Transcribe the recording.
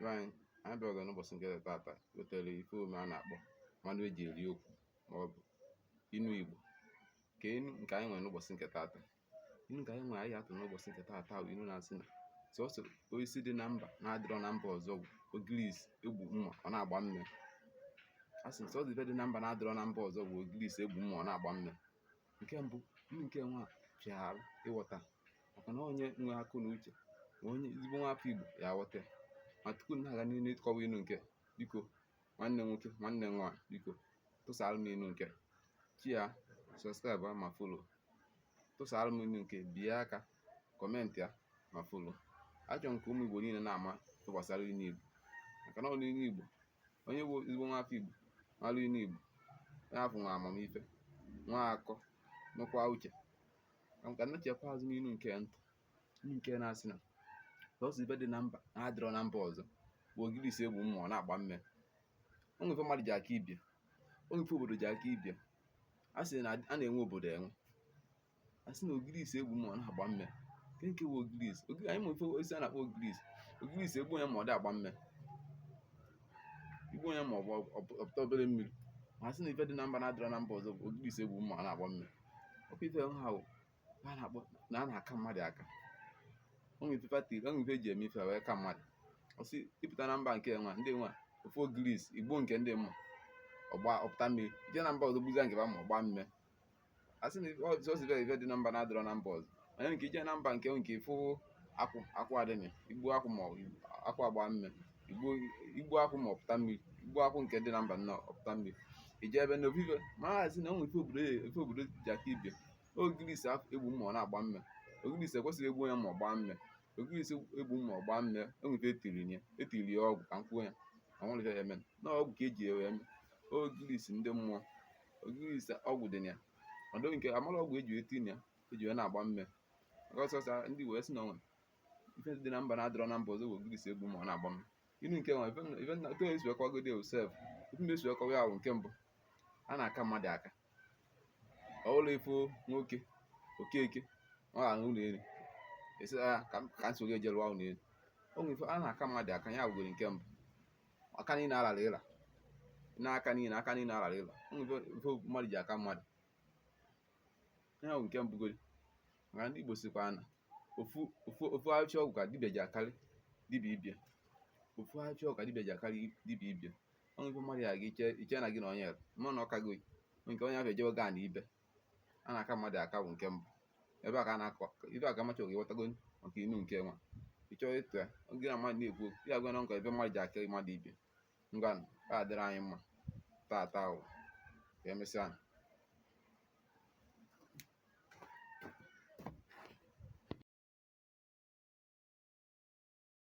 Anyị bịara n'ụbọchị nke taata wetara ife ome a na-akpọ mmanụ eji eri okwu maọbụ inu Igbo. Nke anyị nwere n'ụbọchị nke taata, inu nke anyị atụ n'ụbọchị nke taata bụ inu na-asị na sọsọ osisi dị na mba na-adịrọ na mba ọzọ bụ ogirisi egbu mma ọ na-agba mme. A sị sọsọ ife dị na mba na-adịrọ na mba ọzọ bụ ogirisi egbu mma ọ na-agba mme. Nke mbụ, inu nke nwa pịara ịghọta maka na onye nwe akụ na uche ma onye ezigbo nwa afọ Igbo ya aghọta. Ma tupu na-aga n'ihu ịkọwa inu nke, biko nwanne nwoke nwanne nwaanyị biko tụsara m inu nke, chia sọskraịbụ ma folo, tụsara m inu nke, bie aka kọmentị ya ma folo. Achọrọ m ka ụmụ Igbo niile na-ama gbasara inu Igbo maka na ọ n'inu Igbo onye bụ ezigbo nwa afọ Igbo mara inu Igbo onye afọ nwa amamife nwa akọ nwekwa uche. Ka nnechekwa azụ n'inu nke ntụ, inu nke na-asị na sọsọ ife dị na mba na-adịrọ na mba ọzọ bụ ogirisi egbu mma ọ na-agba mme. Onwe ife mmadụ ji aka ibia, onwe ife obodo ji aka ibia. A sị na a na-enwe obodo enwe, a sị na ogirisi egbu mma ọ na-agba mme. Nke bụ ogirisi, anyị ma ife osisi a na-akpọ ogirisi. Ogirisi egbu onye ma ọ dị agba mme, igbu onye ma ọ bụ ọpụta obere mmiri. Ma a sị na ife dị na mba na-adịrọ na mba ọzọ bụ ogirisi egbu mma ọ na-agba mme. Ọkwa ife ha bụ a na-akpọ na a na-aka mmadụ aka. Onwe ife eji eme ife wee ka mmadụ. Ọ sị ịpụta na mba nke nwa ndị nwa ofu ogirisi igbo nke ndị mma ọpụta mmiri, ije na mba ọzọ gbuzia nke ba ma ọgba mme. A sị na sọsọ ife dị na mba na-adịrọ na mba ọzọ, onye nke ije na mba nke ịfụ akwụ adịghị igbo akwụ ma akwụ agba mme, igbo akwụ ma ọpụta mmiri, igbo akwụ nke dị na mba nnọọ ọpụta mmiri. Ije ebe na obibe ma asị na onwe ife obodo ji aka ibia. Ogirisi egbu mma ọ na-agba mme. Ogirisi ekwesịghị egbu onye ma ọ gbaa mme. Ogirisi egbu mma ọ gbaa mme, onwe ife etiri ya ọgwụ ka m kwuo ya ka nwere ife ya eme na ọgwụ ka eji ewe eme. Ogirisi ndị mmụọ, ogirisi ọgwụ dị na ya, ọdọ nke amara ọgwụ eji eti na ya eji wee na-agba mme. Maka ọsọsọ ndị wee sị na onwe ife dị na mba na-adịrọ na mba ọzọ bụ ogirisi egbu mma ọ na-agba mme. Inu nke nwa ife na otu esi ekọwagodi sef, otu esi ekọwa ya bụ nke mbụ, a na-aka mmadụ aka. Ọ bụrụ ife nwoke Okeke ọ ga-aṅụ ụlọ elu esi ka nso ga-eje lụọ ụlọ elu. Onwe ife a na-aka mmadụ aka ya bụgoro nke mbụ. Aka niile alara ịla, aka niile alara ịla. Onwe ife mmadụ ji aka mmadụ ya bụ nke mbụgodi. Maka ndị Igbo sikwa na ofu ahịhịa ọgwụ ka dibịa ji akarị dibịa ibia. Ofu ahịhịa ọgwụ ka dibịa ji akarị dibịa ibia. Onwe ife mmadụ ya ga iche na gị na onye ere mma na ọka gị nke onye ahụ ejewe gaa na ibe. A na-aka mmadụ aka bụ nke mbụ. Ebe a ka a na-akọ ife a ka amacha oge ghọtago maka inu nke nwa. Ị chọọ ịtụ ya oge na mmadụ na-ekwu okwu ya gwa na nkọ ebe mmadụ ji aka mmadụ ibia. Ngwanụ, ka adịrị anyị mma taata ahụ ka emesịa.